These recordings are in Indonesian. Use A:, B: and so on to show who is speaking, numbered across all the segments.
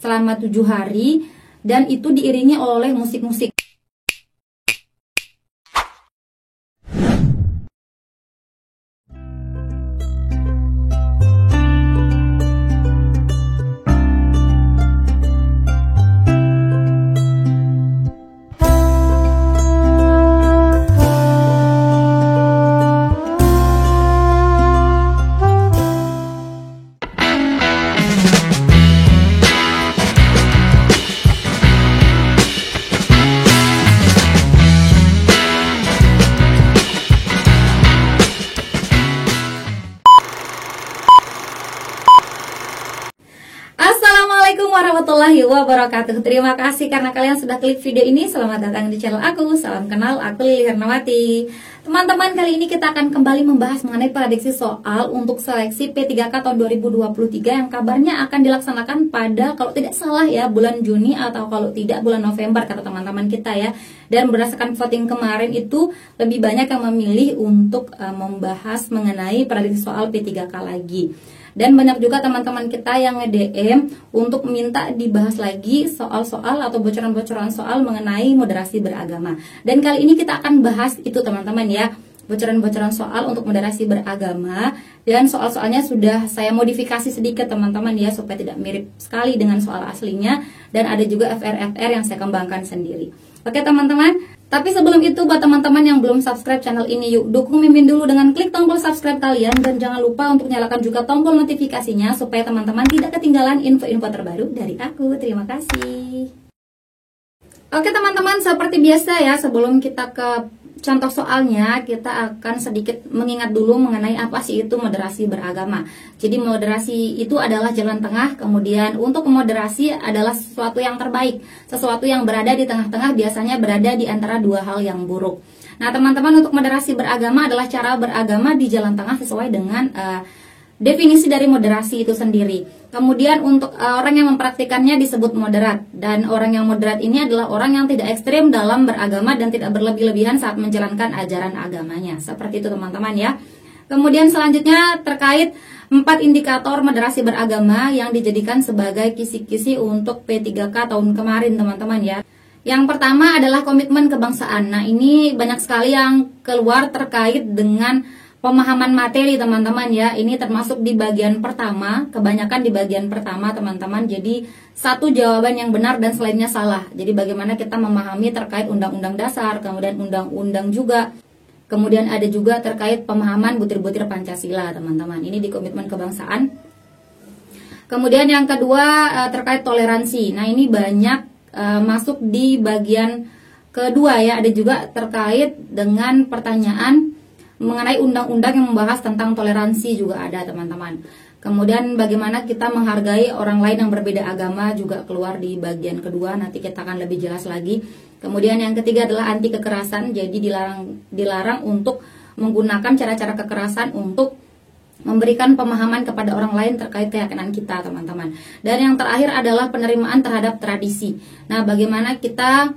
A: selama 7 hari dan itu diiringi oleh musik-musik. Assalamualaikum warahmatullahi wabarakatuh. Terima kasih karena kalian sudah klik video ini. Selamat datang di channel aku. Salam kenal, aku Lili Hernawati. Teman-teman, kali ini kita akan kembali membahas mengenai prediksi soal untuk seleksi P3K tahun 2023 yang kabarnya akan dilaksanakan pada, kalau tidak salah ya, bulan Juni atau kalau tidak bulan November kata teman-teman kita ya. Dan berdasarkan voting kemarin itu lebih banyak yang memilih untuk membahas mengenai prediksi soal P3K lagi. Dan banyak juga teman-teman kita yang nge-DM untuk minta dibahas lagi soal-soal atau bocoran-bocoran soal mengenai moderasi beragama. Dan kali ini kita akan bahas itu teman-teman ya, bocoran-bocoran soal untuk moderasi beragama. Dan soal-soalnya sudah saya modifikasi sedikit teman-teman ya, supaya tidak mirip sekali dengan soal aslinya. Dan ada juga FR-FR yang saya kembangkan sendiri. Oke teman-teman, tapi sebelum itu buat teman-teman yang belum subscribe channel ini, yuk dukung Mimin dulu dengan klik tombol subscribe kalian. Dan jangan lupa untuk nyalakan juga tombol notifikasinya supaya teman-teman tidak ketinggalan info-info terbaru dari aku. Terima kasih. Oke teman-teman, seperti biasa ya, sebelum kita ke contoh soalnya, kita akan sedikit mengingat dulu mengenai apa sih itu moderasi beragama. Jadi moderasi itu adalah jalan tengah, kemudian untuk moderasi adalah sesuatu yang terbaik, sesuatu yang berada di tengah-tengah, biasanya berada di antara dua hal yang buruk. Nah teman-teman, untuk moderasi beragama adalah cara beragama di jalan tengah sesuai dengan definisi dari moderasi itu sendiri. Kemudian untuk orang yang mempraktikannya disebut moderat. Dan orang yang moderat ini adalah orang yang tidak ekstrim dalam beragama dan tidak berlebih-lebihan saat menjalankan ajaran agamanya. Seperti itu teman-teman ya. Kemudian selanjutnya terkait 4 indikator moderasi beragama yang dijadikan sebagai kisi-kisi untuk P3K tahun kemarin teman-teman ya. Yang pertama adalah komitmen kebangsaan. Nah ini banyak sekali yang keluar terkait dengan pemahaman materi teman-teman ya. Ini termasuk di bagian pertama, kebanyakan di bagian pertama teman-teman. Jadi satu jawaban yang benar dan selainnya salah. Jadi bagaimana kita memahami terkait undang-undang dasar, kemudian undang-undang juga. Kemudian ada juga terkait pemahaman butir-butir Pancasila teman-teman. Ini di komitmen kebangsaan. Kemudian yang kedua terkait toleransi. Nah ini banyak masuk di bagian kedua ya. Ada juga terkait dengan pertanyaan mengenai undang-undang yang membahas tentang toleransi juga ada teman-teman. Kemudian bagaimana kita menghargai orang lain yang berbeda agama juga keluar di bagian kedua, nanti kita akan lebih jelas lagi. Kemudian yang ketiga adalah anti kekerasan, jadi dilarang untuk menggunakan cara-cara kekerasan untuk memberikan pemahaman kepada orang lain terkait keyakinan kita teman-teman. Dan yang terakhir adalah penerimaan terhadap tradisi. Nah bagaimana kita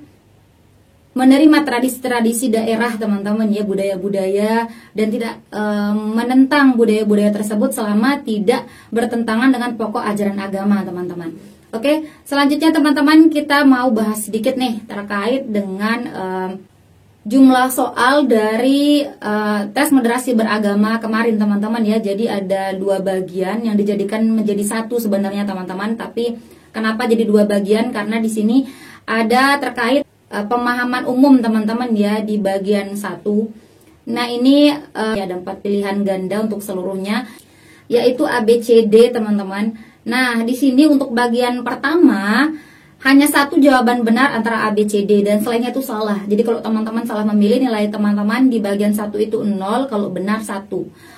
A: menerima tradisi-tradisi daerah teman-teman ya, budaya-budaya, dan tidak menentang budaya-budaya tersebut selama tidak bertentangan dengan pokok ajaran agama teman-teman. Oke, selanjutnya teman-teman kita mau bahas sedikit nih terkait dengan jumlah soal dari tes moderasi beragama kemarin teman-teman ya. Jadi ada 2 bagian yang dijadikan menjadi satu sebenarnya teman-teman, tapi kenapa jadi 2 bagian? Karena di sini ada terkait pemahaman umum teman-teman ya di bagian 1. Nah ini ada 4 pilihan ganda untuk seluruhnya, yaitu ABCD teman-teman. Nah di sini untuk bagian pertama hanya satu jawaban benar antara ABCD dan selainnya itu salah. Jadi kalau teman-teman salah memilih, nilai teman-teman di bagian 1 itu 0, kalau benar 1.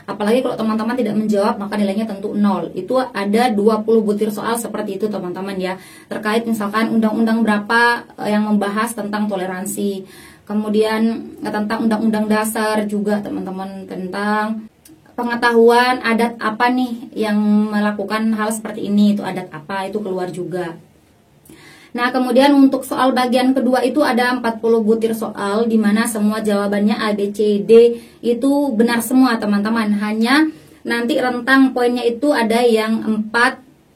A: Apalagi kalau teman-teman tidak menjawab maka nilainya tentu 0. Itu ada 20 butir soal seperti itu teman-teman ya. Terkait misalkan undang-undang berapa yang membahas tentang toleransi. Kemudian tentang undang-undang dasar juga teman-teman, tentang pengetahuan adat apa nih yang melakukan hal seperti ini, itu adat apa, itu keluar juga. Nah kemudian untuk soal bagian kedua itu ada 40 butir soal, dimana semua jawabannya A, B, C, D itu benar semua teman-teman. Hanya nanti rentang poinnya itu ada yang 4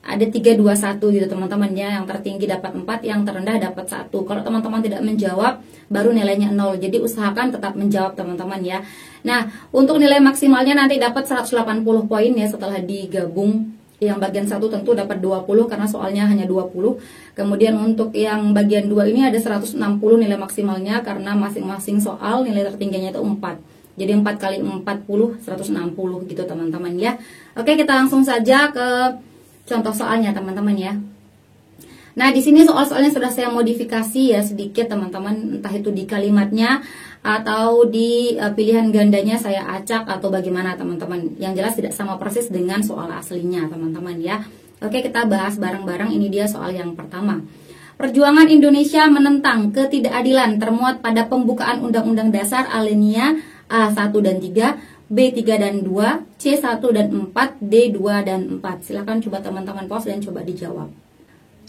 A: ada 3, 2, 1 gitu teman-teman ya. Yang tertinggi dapat 4, yang terendah dapat 1. Kalau teman-teman tidak menjawab, baru nilainya 0. Jadi usahakan tetap menjawab teman-teman ya. Nah, untuk nilai maksimalnya nanti dapat 180 poin ya setelah digabung. Yang bagian 1 tentu dapat 20 karena soalnya hanya 20. Kemudian untuk yang bagian 2 ini ada 160 nilai maksimalnya karena masing-masing soal nilai tertingginya itu 4. Jadi 4 kali 40 160 gitu teman-teman ya. Oke, kita langsung saja ke contoh soalnya teman-teman ya. Nah, di sini soal-soalnya sudah saya modifikasi ya sedikit teman-teman, entah itu di kalimatnya atau di pilihan gandanya saya acak atau bagaimana teman-teman. Yang jelas tidak sama persis dengan soal aslinya teman-teman ya. Oke, kita bahas bareng-bareng. Ini dia soal yang pertama. Perjuangan Indonesia menentang ketidakadilan termuat pada pembukaan Undang-Undang Dasar alinea A1 dan 3, B3 dan 2, C1 dan 4, D2 dan 4. Silahkan coba teman-teman pause dan coba dijawab.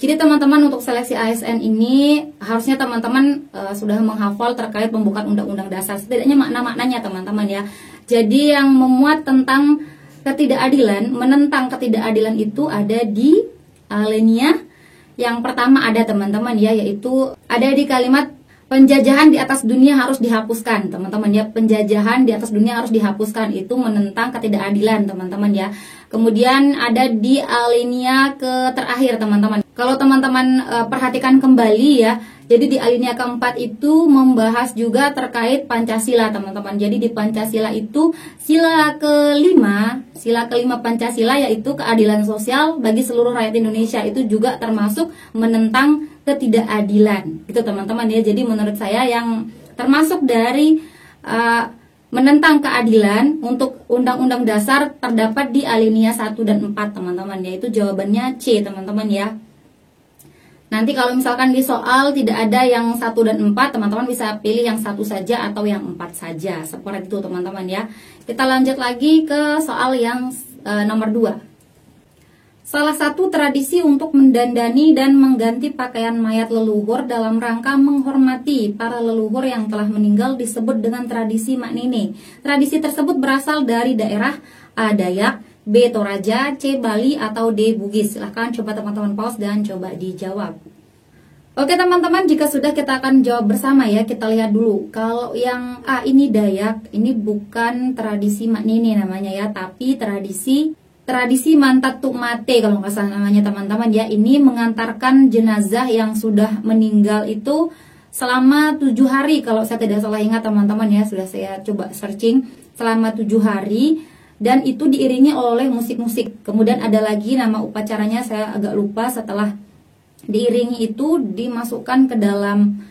A: Jadi teman-teman untuk seleksi ASN ini harusnya teman-teman sudah menghafal terkait pembukaan Undang-Undang Dasar. Setidaknya makna-maknanya teman-teman ya. Jadi yang memuat tentang ketidakadilan, menentang ketidakadilan itu ada di alinea. Yang pertama ada teman-teman ya, yaitu ada di kalimat penjajahan di atas dunia harus dihapuskan, teman-teman ya. Penjajahan di atas dunia harus dihapuskan, itu menentang ketidakadilan, teman-teman ya. Kemudian ada di alinea ke terakhir, teman-teman. Kalau teman-teman perhatikan kembali ya, jadi di alinea keempat itu membahas juga terkait Pancasila, teman-teman. Jadi di Pancasila itu sila kelima Pancasila yaitu keadilan sosial bagi seluruh rakyat Indonesia, itu juga termasuk menentang ketidakadilan gitu teman-teman ya. Jadi menurut saya yang termasuk dari menentang keadilan untuk Undang-Undang Dasar terdapat di alinea 1 dan 4 teman-teman, yaitu jawabannya C teman-teman ya. Nanti kalau misalkan di soal tidak ada yang 1 dan 4, teman-teman bisa pilih yang 1 saja atau yang 4 saja, seperti itu teman-teman ya. Kita lanjut lagi ke soal yang nomor 2. Salah satu tradisi untuk mendandani dan mengganti pakaian mayat leluhur dalam rangka menghormati para leluhur yang telah meninggal disebut dengan tradisi Maknini. Tradisi tersebut berasal dari daerah A. Dayak, B. Toraja, C. Bali, atau D. Bugis. Silahkan coba teman-teman pause dan coba dijawab. Oke teman-teman, jika sudah kita akan jawab bersama ya. Kita lihat dulu. Kalau yang A ini Dayak, ini bukan tradisi Maknini namanya ya, tapi tradisi Mantatuk Mate kalau nggak salah namanya teman-teman ya. Ini mengantarkan jenazah yang sudah meninggal itu selama 7 hari kalau saya tidak salah ingat teman-teman ya. Sudah saya coba searching, selama 7 hari, dan itu diiringi oleh musik-musik. Kemudian ada lagi nama upacaranya saya agak lupa. Setelah diiringi itu dimasukkan ke dalam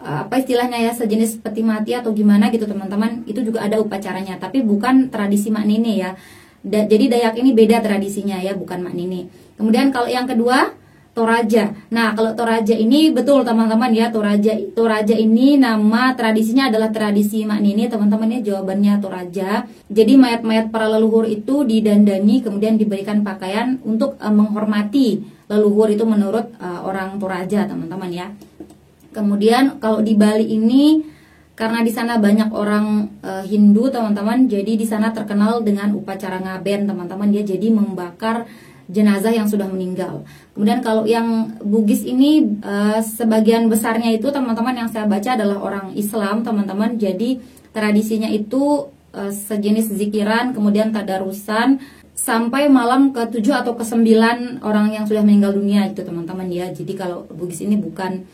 A: apa istilahnya ya, sejenis peti mati atau gimana gitu teman-teman. Itu juga ada upacaranya, tapi bukan tradisi Maknini ya. Jadi Dayak ini beda tradisinya ya, bukan Maknini. Kemudian kalau yang kedua Toraja. Nah, kalau Toraja ini betul teman-teman ya, Toraja ini nama tradisinya adalah tradisi Maknini teman-teman ya, jawabannya Toraja. Jadi mayat-mayat para leluhur itu didandani kemudian diberikan pakaian untuk menghormati leluhur, itu menurut orang Toraja teman-teman ya. Kemudian kalau di Bali ini karena di sana banyak orang Hindu teman-teman, jadi di sana terkenal dengan upacara ngaben teman-teman ya, jadi membakar jenazah yang sudah meninggal. Kemudian kalau yang Bugis ini sebagian besarnya itu teman-teman yang saya baca adalah orang Islam teman-teman, jadi tradisinya itu sejenis zikiran kemudian tadarusan sampai malam ke-7 atau ke-9 orang yang sudah meninggal dunia itu teman-teman ya. Jadi kalau Bugis ini bukan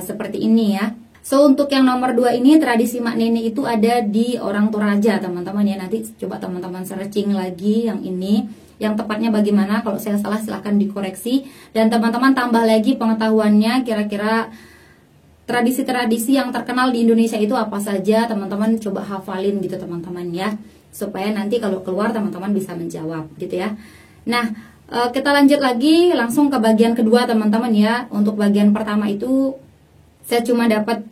A: seperti ini ya. So untuk yang nomor 2 ini tradisi Maknini itu ada di orang Toraja teman-teman ya. Nanti coba teman-teman searching lagi yang ini, yang tepatnya bagaimana. Kalau saya salah silahkan dikoreksi. Dan teman-teman tambah lagi pengetahuannya, kira-kira tradisi-tradisi yang terkenal di Indonesia itu apa saja. Teman-teman coba hafalin gitu teman-teman ya, supaya nanti kalau keluar teman-teman bisa menjawab gitu ya. Nah kita lanjut lagi langsung ke bagian kedua teman-teman ya. Untuk bagian pertama itu saya cuma dapat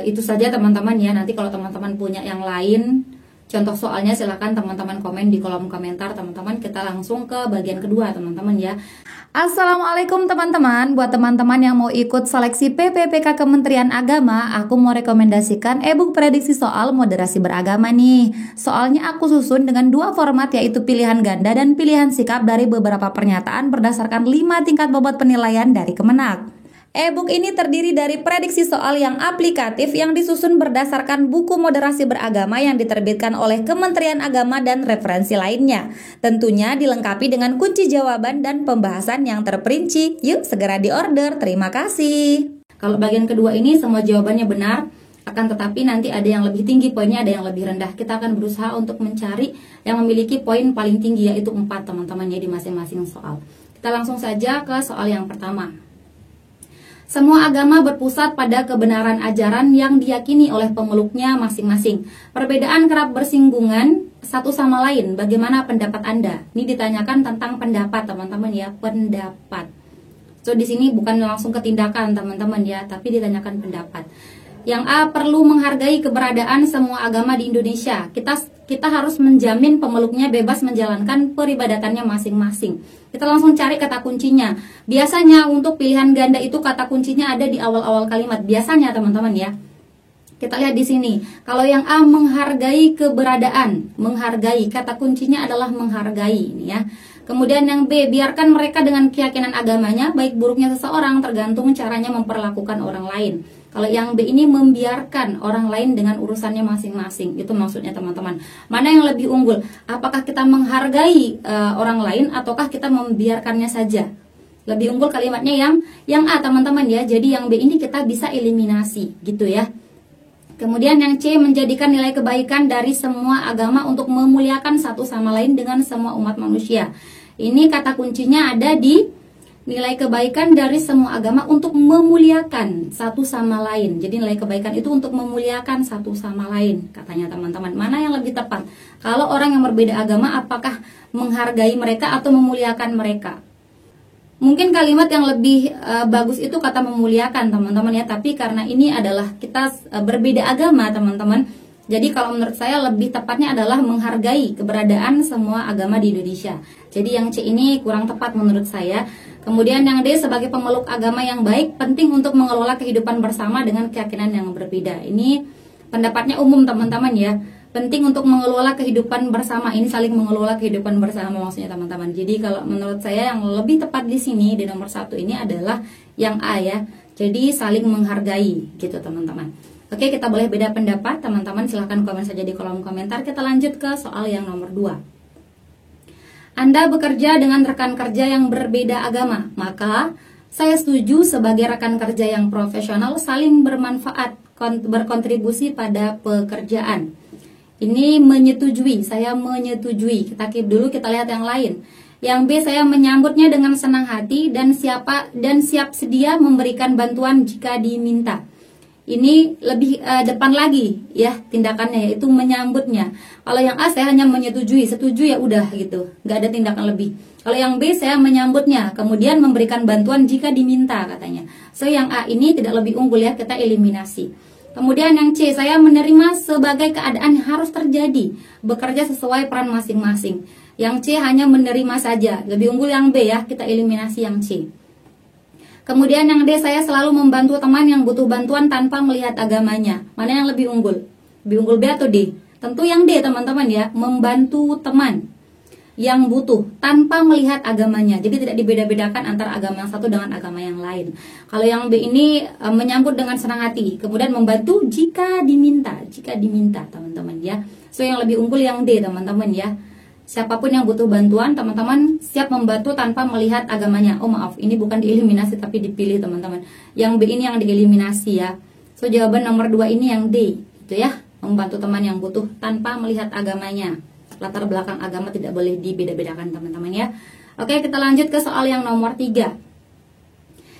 A: itu saja teman-teman ya. Nanti kalau teman-teman punya yang lain Contoh soalnya silahkan teman-teman komen di kolom komentar teman-teman. Kita langsung ke bagian kedua teman-teman ya. Assalamualaikum teman-teman. Buat teman-teman yang mau ikut seleksi PPPK Kementerian Agama, aku mau rekomendasikan e-book prediksi soal moderasi beragama nih. Soalnya aku susun dengan 2 format, yaitu pilihan ganda dan pilihan sikap dari beberapa pernyataan berdasarkan 5 tingkat bobot penilaian dari Kemenak. E-book ini terdiri dari prediksi soal yang aplikatif yang disusun berdasarkan buku moderasi beragama yang diterbitkan oleh Kementerian Agama dan referensi lainnya. Tentunya dilengkapi dengan kunci jawaban dan pembahasan yang terperinci. Yuk segera diorder, terima kasih. Kalau bagian kedua ini semua jawabannya benar, akan tetapi nanti ada yang lebih tinggi poinnya, ada yang lebih rendah. Kita akan berusaha untuk mencari yang memiliki poin paling tinggi, yaitu 4 teman-teman ya di masing-masing soal. Kita langsung saja ke soal yang pertama. Semua agama berpusat pada kebenaran ajaran yang diyakini oleh pemeluknya masing-masing. Perbedaan kerap bersinggungan satu sama lain. Bagaimana pendapat Anda? Ini ditanyakan tentang pendapat, teman-teman ya, pendapat. So di sini bukan langsung ke tindakan, teman-teman ya, tapi ditanyakan pendapat. Yang A, perlu menghargai keberadaan semua agama di Indonesia. Kita harus menjamin pemeluknya bebas menjalankan peribadatannya masing-masing. Kita langsung cari kata kuncinya. Biasanya untuk pilihan ganda itu kata kuncinya ada di awal-awal kalimat. Biasanya teman-teman ya. Kita lihat di sini. Kalau yang A, menghargai keberadaan. Menghargai, kata kuncinya adalah menghargai ini ya. Kemudian yang B, biarkan mereka dengan keyakinan agamanya, baik buruknya seseorang tergantung caranya memperlakukan orang lain. Kalau yang B ini membiarkan orang lain dengan urusannya masing-masing. Itu maksudnya teman-teman. Mana yang lebih unggul? Apakah kita menghargai orang lain ataukah kita membiarkannya saja? Lebih unggul kalimatnya yang A teman-teman ya. Jadi yang B ini kita bisa eliminasi gitu ya. Kemudian yang C, menjadikan nilai kebaikan dari semua agama untuk memuliakan satu sama lain dengan semua umat manusia. Ini kata kuncinya ada di nilai kebaikan dari semua agama untuk memuliakan satu sama lain. Jadi nilai kebaikan itu untuk memuliakan satu sama lain, katanya teman-teman. Mana yang lebih tepat? Kalau orang yang berbeda agama, apakah menghargai mereka atau memuliakan mereka? Mungkin kalimat yang lebih bagus itu kata memuliakan teman-teman ya. Tapi karena ini adalah kita berbeda agama teman-teman, jadi kalau menurut saya lebih tepatnya adalah menghargai keberadaan semua agama di Indonesia. Jadi yang C ini kurang tepat menurut saya. Kemudian yang D, sebagai pemeluk agama yang baik, penting untuk mengelola kehidupan bersama dengan keyakinan yang berbeda. Ini pendapatnya umum teman-teman ya. Penting untuk mengelola kehidupan bersama, ini saling mengelola kehidupan bersama maksudnya teman-teman. Jadi kalau menurut saya yang lebih tepat di sini di nomor 1 ini adalah yang A ya. Jadi saling menghargai gitu teman-teman. Oke, kita boleh beda pendapat teman-teman, silahkan komen saja di kolom komentar. Kita lanjut ke soal yang nomor 2. Anda bekerja dengan rekan kerja yang berbeda agama, maka saya setuju sebagai rekan kerja yang profesional saling bermanfaat, berkontribusi pada pekerjaan. Ini menyetujui, saya menyetujui. Kita keep dulu, kita lihat yang lain. Yang B, saya menyambutnya dengan senang hati dan siap sedia memberikan bantuan jika diminta. Ini lebih depan lagi ya tindakannya, yaitu menyambutnya. Kalau yang A, saya hanya menyetujui, setuju ya udah gitu, nggak ada tindakan lebih. Kalau yang B, saya menyambutnya, kemudian memberikan bantuan jika diminta katanya. So yang A ini tidak lebih unggul ya, kita eliminasi. Kemudian yang C, saya menerima sebagai keadaan yang harus terjadi, bekerja sesuai peran masing-masing. Yang C hanya menerima saja, lebih unggul yang B ya, kita eliminasi yang C. Kemudian yang D, saya selalu membantu teman yang butuh bantuan tanpa melihat agamanya. Mana yang lebih unggul? Lebih unggul B atau D? Tentu yang D teman-teman ya, membantu teman yang butuh tanpa melihat agamanya. Jadi tidak dibeda-bedakan antara agama yang satu dengan agama yang lain. Kalau yang B ini menyambut dengan senang hati, kemudian membantu jika diminta teman-teman ya. So yang lebih unggul yang D teman-teman ya. Siapapun yang butuh bantuan, teman-teman siap membantu tanpa melihat agamanya. Oh maaf, ini bukan dieliminasi tapi dipilih teman-teman. Yang B ini yang dieliminasi ya. So jawaban nomor 2 ini yang D, gitu ya. Membantu teman yang butuh tanpa melihat agamanya. Latar belakang agama tidak boleh dibeda-bedakan teman-teman ya. Oke, kita lanjut ke soal yang nomor 3.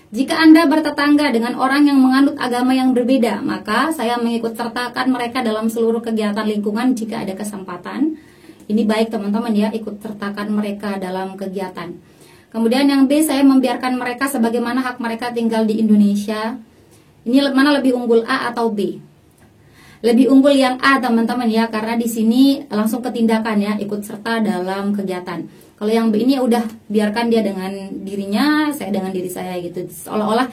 A: Jika Anda bertetangga dengan orang yang menganut agama yang berbeda, maka saya mengikut sertakan mereka dalam seluruh kegiatan lingkungan jika ada kesempatan. Ini baik teman-teman ya, ikut sertakan mereka dalam kegiatan. Kemudian yang B, saya membiarkan mereka sebagaimana hak mereka tinggal di Indonesia. Ini mana lebih unggul, A atau B? lebih unggul yang A teman-teman ya, karena di sini langsung ke tindakan ya, ikut serta dalam kegiatan. Kalau yang B ini udah biarkan dia dengan dirinya, saya dengan diri saya gitu. Seolah-olah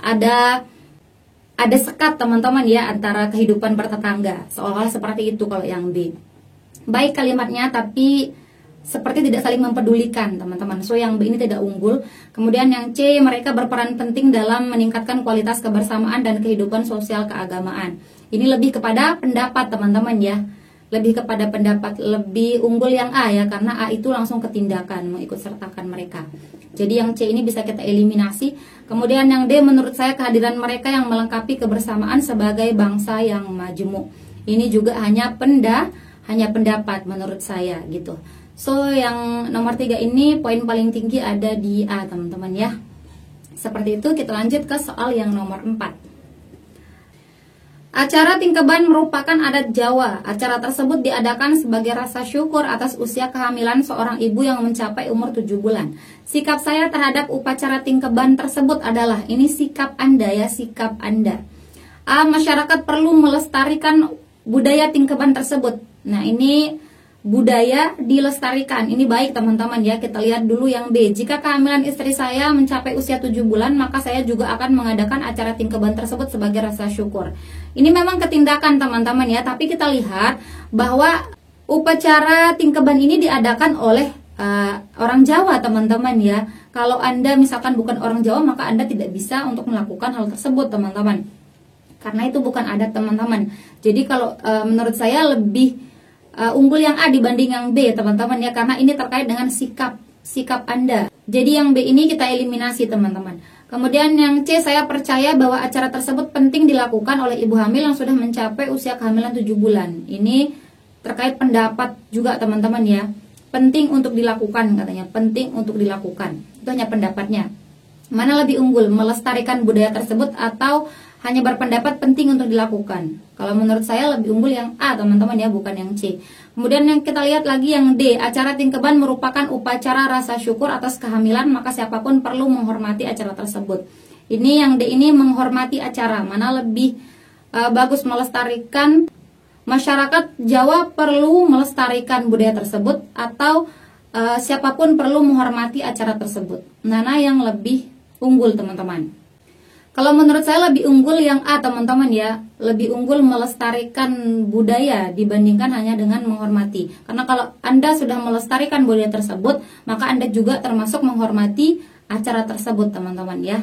A: ada sekat teman-teman ya antara kehidupan bertetangga. Seolah-olah seperti itu kalau yang B. Baik kalimatnya tapi seperti tidak saling mempedulikan teman-teman. So yang B ini tidak unggul. Kemudian yang C, mereka berperan penting dalam meningkatkan kualitas kebersamaan dan kehidupan sosial keagamaan. Ini lebih kepada pendapat teman-teman ya, lebih kepada pendapat, lebih unggul yang A ya, karena A itu langsung ke tindakan, mengikut sertakan mereka. Jadi yang C ini bisa kita eliminasi. Kemudian yang D, menurut saya kehadiran mereka yang melengkapi kebersamaan sebagai bangsa yang majemuk. Ini juga hanya pendapat menurut saya gitu. So yang nomor 3 ini poin paling tinggi ada di A teman-teman ya. Seperti itu. Kita lanjut ke soal yang nomor 4. Acara Tingkeban merupakan adat Jawa. Acara tersebut diadakan sebagai rasa syukur atas usia kehamilan seorang ibu yang mencapai umur 7 bulan. Sikap saya terhadap upacara Tingkeban tersebut adalah, ini sikap Anda ya, sikap Anda. A, masyarakat perlu melestarikan budaya Tingkeban tersebut. Nah, ini budaya dilestarikan. Ini baik teman-teman ya. Kita lihat dulu yang B. Jika kehamilan istri saya mencapai usia 7 bulan, maka saya juga akan mengadakan acara Tingkeban tersebut sebagai rasa syukur. Ini memang ketindakan teman-teman ya, tapi kita lihat bahwa upacara Tingkeban ini diadakan oleh orang Jawa teman-teman ya. Kalau Anda misalkan bukan orang Jawa, maka Anda tidak bisa untuk melakukan hal tersebut teman-teman, karena itu bukan adat teman-teman. Jadi kalau menurut saya lebih unggul yang A dibanding yang B teman-teman ya, karena ini terkait dengan sikap Anda. Jadi yang B ini kita eliminasi teman-teman. Kemudian yang C, saya percaya bahwa acara tersebut penting dilakukan oleh ibu hamil yang sudah mencapai usia kehamilan 7 bulan. Ini terkait pendapat juga teman-teman ya. Penting untuk dilakukan katanya, penting untuk dilakukan. Itu hanya pendapatnya. Mana lebih unggul, melestarikan budaya tersebut atau hanya berpendapat penting untuk dilakukan? Kalau menurut saya lebih unggul yang A teman-teman ya, bukan yang C. Kemudian yang kita lihat lagi yang D, acara Tingkeban merupakan upacara rasa syukur atas kehamilan, maka siapapun perlu menghormati acara tersebut. Ini yang D ini menghormati acara. Mana lebih bagus, melestarikan? Masyarakat Jawa perlu melestarikan budaya tersebut atau siapapun perlu menghormati acara tersebut? Mana yang lebih unggul teman-teman? Kalau menurut saya lebih unggul yang A teman-teman ya, lebih unggul melestarikan budaya dibandingkan hanya dengan menghormati. Karena kalau Anda sudah melestarikan budaya tersebut, maka Anda juga termasuk menghormati acara tersebut teman-teman ya.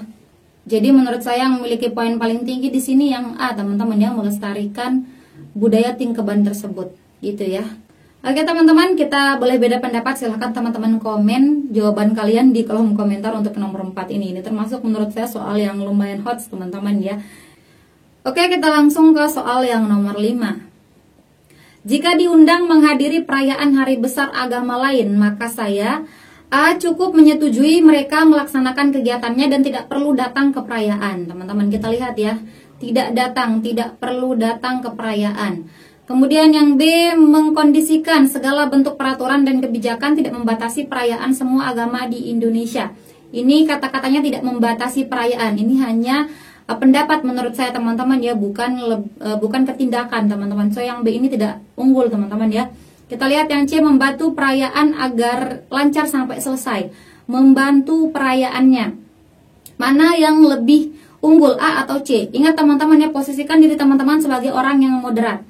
A: Jadi menurut saya yang memiliki poin paling tinggi di sini yang A teman-teman ya, melestarikan budaya Tingkeban tersebut gitu ya. Oke teman-teman, kita boleh beda pendapat, silahkan teman-teman komen jawaban kalian di kolom komentar untuk nomor 4 ini. Ini termasuk menurut saya soal yang lumayan hot teman-teman ya. Oke, kita langsung ke soal yang nomor 5. Jika diundang menghadiri perayaan hari besar agama lain, maka saya A, cukup menyetujui mereka melaksanakan kegiatannya dan tidak perlu datang ke perayaan. Teman-teman kita lihat ya, tidak perlu datang ke perayaan. Kemudian yang B, mengkondisikan segala bentuk peraturan dan kebijakan tidak membatasi perayaan semua agama di Indonesia. Ini kata-katanya tidak membatasi perayaan. Ini hanya pendapat menurut saya teman-teman ya, bukan ketindakan teman-teman. So yang B ini tidak unggul teman-teman ya. Kita lihat yang C, membantu perayaan agar lancar sampai selesai. Membantu perayaannya. Mana yang lebih unggul, A atau C? Ingat teman-teman ya, posisikan diri teman-teman sebagai orang yang moderat.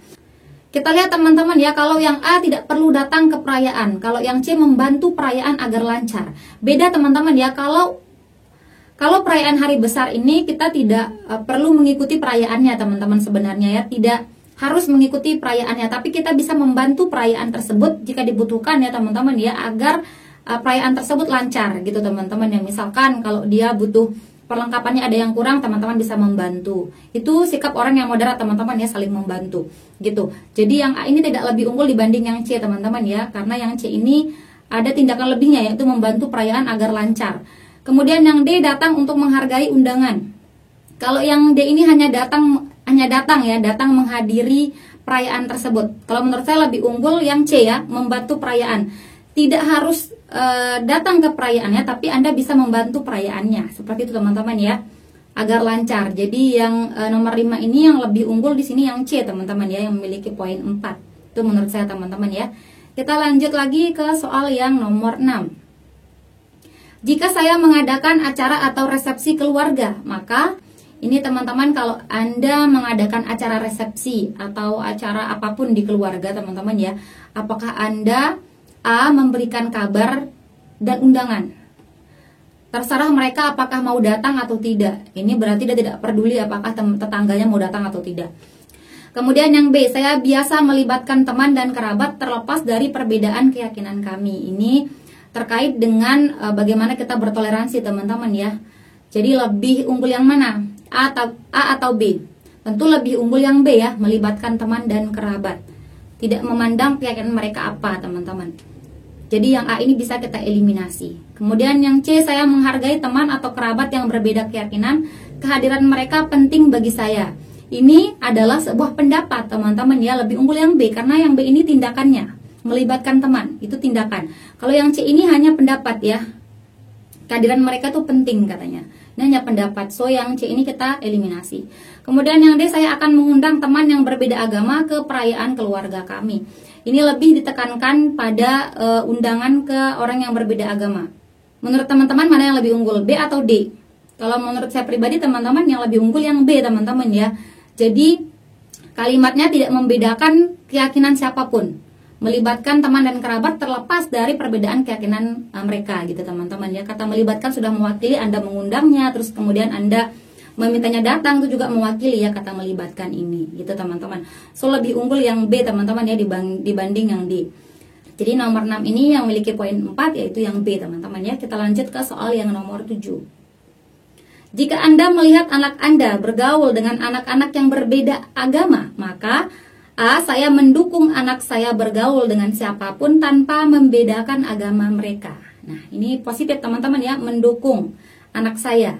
A: Kita lihat teman-teman ya, kalau yang A tidak perlu datang ke perayaan, kalau yang C membantu perayaan agar lancar. Beda teman-teman ya, kalau perayaan hari besar ini kita tidak perlu mengikuti perayaannya teman-teman sebenarnya ya, tidak harus mengikuti perayaannya, tapi kita bisa membantu perayaan tersebut jika dibutuhkan ya teman-teman ya, agar perayaan tersebut lancar gitu teman-teman ya. Misalkan kalau dia butuh perlengkapannya ada yang kurang, teman-teman bisa membantu. Itu sikap orang yang moderat teman-teman ya, saling membantu gitu. Jadi yang A ini tidak lebih unggul dibanding yang C teman-teman ya, karena yang C ini ada tindakan lebihnya, yaitu membantu perayaan agar lancar. Kemudian yang D, datang untuk menghargai undangan. Kalau yang D ini hanya datang ya, datang menghadiri perayaan tersebut. Kalau menurut saya lebih unggul yang C ya, membantu perayaan. Tidak harus datang ke perayaannya, tapi Anda bisa membantu perayaannya. Seperti itu teman-teman ya. agar lancar. Jadi yang nomor 5 ini yang lebih unggul di sini yang C, teman-teman ya, yang memiliki poin 4. Itu menurut saya, teman-teman ya. Kita lanjut lagi ke soal yang nomor 6. Jika saya mengadakan acara atau resepsi keluarga, maka ini teman-teman, kalau Anda mengadakan acara resepsi atau acara apapun di keluarga, teman-teman ya, apakah Anda A. memberikan kabar dan undangan? Terserah mereka apakah mau datang atau tidak. Ini berarti dia tidak peduli apakah tetangganya mau datang atau tidak. Kemudian yang B, saya biasa melibatkan teman dan kerabat terlepas dari perbedaan keyakinan kami. Ini terkait dengan bagaimana kita bertoleransi, teman-teman ya. Jadi lebih unggul yang mana? A atau B? Tentu lebih unggul yang B ya, melibatkan teman dan kerabat. Tidak memandang keyakinan mereka apa, teman-teman. Jadi yang A ini bisa kita eliminasi. Kemudian yang C, saya menghargai teman atau kerabat yang berbeda keyakinan. Kehadiran mereka penting bagi saya. Ini adalah sebuah pendapat, teman-teman ya, lebih unggul yang B karena yang B ini tindakannya, melibatkan teman, itu tindakan. Kalau yang C ini hanya pendapat ya. Kehadiran mereka tuh penting katanya. Ini hanya pendapat. So yang C ini kita eliminasi. Kemudian yang D, saya akan mengundang teman yang berbeda agama ke perayaan keluarga kami. Ini lebih ditekankan pada undangan ke orang yang berbeda agama. Menurut teman-teman mana yang lebih unggul, B atau D? Kalau menurut saya pribadi, teman-teman, yang lebih unggul yang B, teman-teman ya. Jadi kalimatnya tidak membedakan keyakinan siapapun, melibatkan teman dan kerabat terlepas dari perbedaan keyakinan mereka gitu, teman-teman ya. Kata melibatkan sudah mewakili, Anda mengundangnya, terus kemudian Anda memintanya datang, itu juga mewakili ya kata melibatkan ini gitu, teman-teman. So lebih unggul yang B, teman-teman ya, dibanding yang D. Jadi nomor 6 ini yang memiliki poin 4 yaitu yang B, teman-teman ya. Kita lanjut ke soal yang nomor 7. Jika Anda melihat anak Anda bergaul dengan anak-anak yang berbeda agama, maka A. Saya mendukung anak saya bergaul dengan siapapun tanpa membedakan agama mereka. Nah, ini positif, teman-teman ya, mendukung anak saya.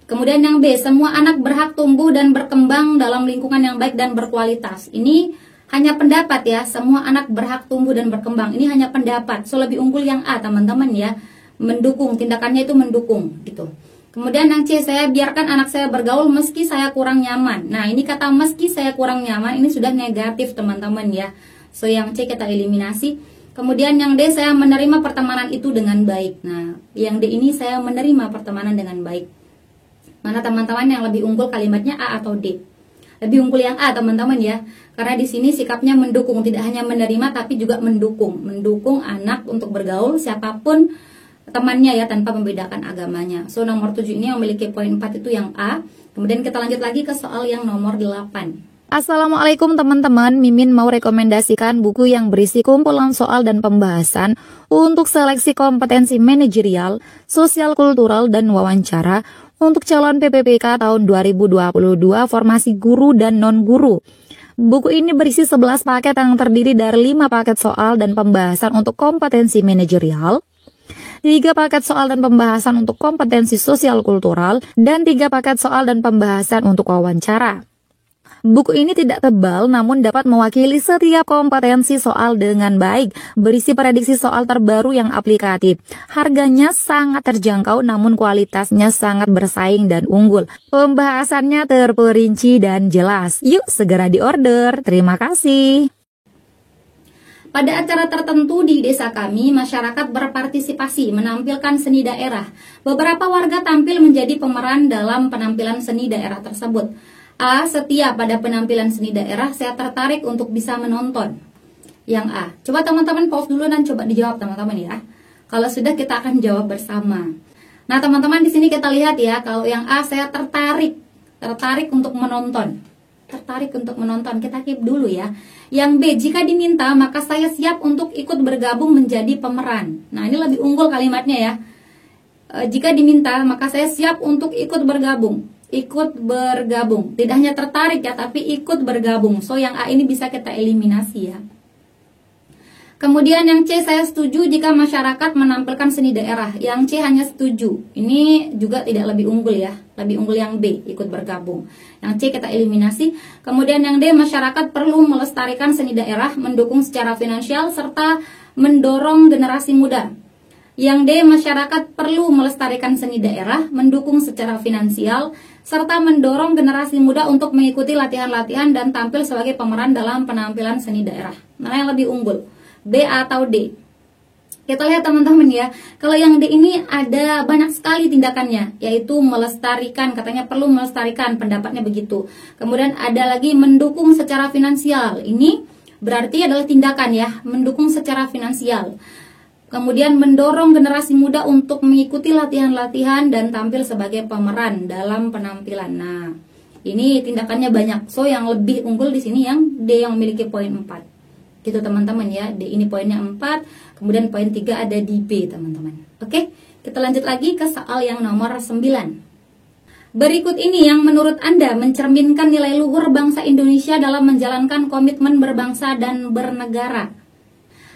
A: Kemudian yang B, semua anak berhak tumbuh dan berkembang dalam lingkungan yang baik dan berkualitas. Ini hanya pendapat ya, semua anak berhak tumbuh dan berkembang. Ini hanya pendapat. So lebih unggul yang A, teman-teman ya, mendukung, tindakannya itu mendukung gitu. Kemudian yang C, saya biarkan anak saya bergaul meski saya kurang nyaman. Nah, ini kata meski saya kurang nyaman, ini sudah negatif, teman-teman ya. So, yang C kita eliminasi. Kemudian yang D, saya menerima pertemanan itu dengan baik. Nah, yang D ini saya menerima pertemanan dengan baik. Mana teman-teman yang lebih unggul kalimatnya, A atau D? Lebih unggul yang A, teman-teman ya. Karena di sini sikapnya mendukung, tidak hanya menerima tapi juga mendukung. Mendukung anak untuk bergaul siapapun temannya ya, tanpa membedakan agamanya. So nomor 7 ini yang memiliki poin 4 itu yang A. Kemudian kita lanjut lagi ke soal yang nomor 8.
B: Assalamualaikum teman-teman, Mimin mau rekomendasikan buku yang berisi kumpulan soal dan pembahasan untuk seleksi kompetensi manajerial, sosial kultural, dan wawancara untuk calon PPPK tahun 2022 formasi guru dan non-guru. Buku ini berisi 11 paket yang terdiri dari 5 paket soal dan pembahasan untuk kompetensi manajerial, 3 paket soal dan pembahasan untuk kompetensi sosial kultural, dan 3 paket soal dan pembahasan untuk wawancara. Buku ini tidak tebal namun dapat mewakili setiap kompetensi soal dengan baik, berisi prediksi soal terbaru yang aplikatif. Harganya sangat terjangkau namun kualitasnya sangat bersaing dan unggul. Pembahasannya terperinci dan jelas. Yuk segera diorder. Terima kasih.
A: Pada acara tertentu di desa kami, masyarakat berpartisipasi menampilkan seni daerah. Beberapa warga tampil menjadi pemeran dalam penampilan seni daerah tersebut. A. Setia pada penampilan seni daerah, saya tertarik untuk bisa menonton. Yang A. Coba teman-teman pause dulu dan coba dijawab teman-teman ya. Kalau sudah kita akan jawab bersama. Nah teman-teman di sini kita lihat ya, kalau yang A saya tertarik untuk menonton. Tertarik untuk menonton, kita keep dulu ya. Yang B, jika diminta maka saya siap untuk ikut bergabung menjadi pemeran. Nah ini lebih unggul kalimatnya ya. Jika diminta maka saya siap untuk ikut bergabung. Tidak hanya tertarik ya, tapi ikut bergabung. So yang A ini bisa kita eliminasi ya. Kemudian yang C, saya setuju jika masyarakat menampilkan seni daerah. Yang C hanya setuju. Ini juga tidak lebih unggul ya. Lebih unggul yang B, ikut bergabung. Yang C kita eliminasi. Kemudian yang D, masyarakat perlu melestarikan seni daerah, mendukung secara finansial, serta mendorong generasi muda. Yang D, masyarakat perlu melestarikan seni daerah, mendukung secara finansial, serta mendorong generasi muda untuk mengikuti latihan-latihan dan tampil sebagai pemeran dalam penampilan seni daerah. Mana yang lebih unggul? B atau D? Kita lihat teman-teman ya, kalau yang D ini ada banyak sekali tindakannya, yaitu melestarikan, katanya perlu melestarikan, pendapatnya begitu. Kemudian ada lagi mendukung secara finansial, ini berarti adalah tindakan ya, mendukung secara finansial. Kemudian mendorong generasi muda untuk mengikuti latihan-latihan dan tampil sebagai pemeran dalam penampilan. Nah, ini tindakannya banyak. So yang lebih unggul di sini yang D yang memiliki poin 4. Gitu teman-teman ya. D ini poinnya 4, kemudian poin 3 ada di B, teman-teman. Oke, kita lanjut lagi ke soal yang nomor 9. Berikut ini yang menurut Anda mencerminkan nilai luhur bangsa Indonesia dalam menjalankan komitmen berbangsa dan bernegara.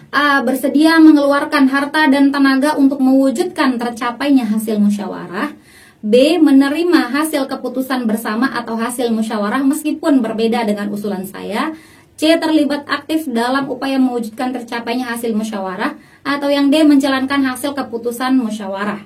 A: A. Bersedia mengeluarkan harta dan tenaga untuk mewujudkan tercapainya hasil musyawarah. B. Menerima hasil keputusan bersama atau hasil musyawarah meskipun berbeda dengan usulan saya. C. Terlibat aktif dalam upaya mewujudkan tercapainya hasil musyawarah. Atau yang D. Menjalankan hasil keputusan musyawarah.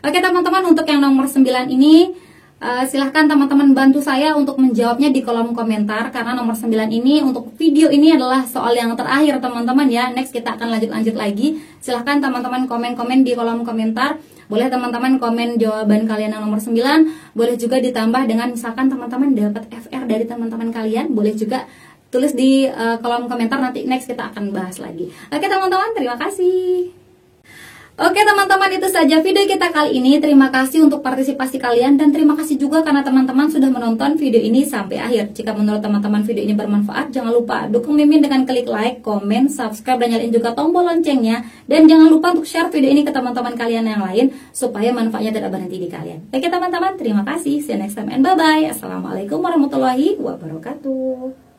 A: Oke teman-teman, untuk yang nomor 9 ini silahkan teman-teman bantu saya untuk menjawabnya di kolom komentar, karena nomor 9 ini untuk video ini adalah soal yang terakhir teman-teman ya. Next kita akan lanjut lagi. Silahkan teman-teman komen-komen di kolom komentar. Boleh teman-teman komen jawaban kalian yang nomor 9. Boleh juga ditambah dengan misalkan teman-teman dapat FR dari teman-teman kalian. Boleh juga tulis di kolom komentar, nanti next kita akan bahas lagi. Oke teman-teman, terima kasih. Oke teman-teman, itu saja video kita kali ini. Terima kasih untuk partisipasi kalian dan terima kasih juga karena teman-teman sudah menonton video ini sampai akhir. Jika menurut teman-teman video ini bermanfaat, jangan lupa dukung Mimin dengan klik like, komen, subscribe, dan nyalain juga tombol loncengnya. Dan jangan lupa untuk share video ini ke teman-teman kalian yang lain supaya manfaatnya tidak berhenti di kalian. Oke teman-teman, terima kasih. See you next time and bye-bye. Assalamualaikum warahmatullahi wabarakatuh.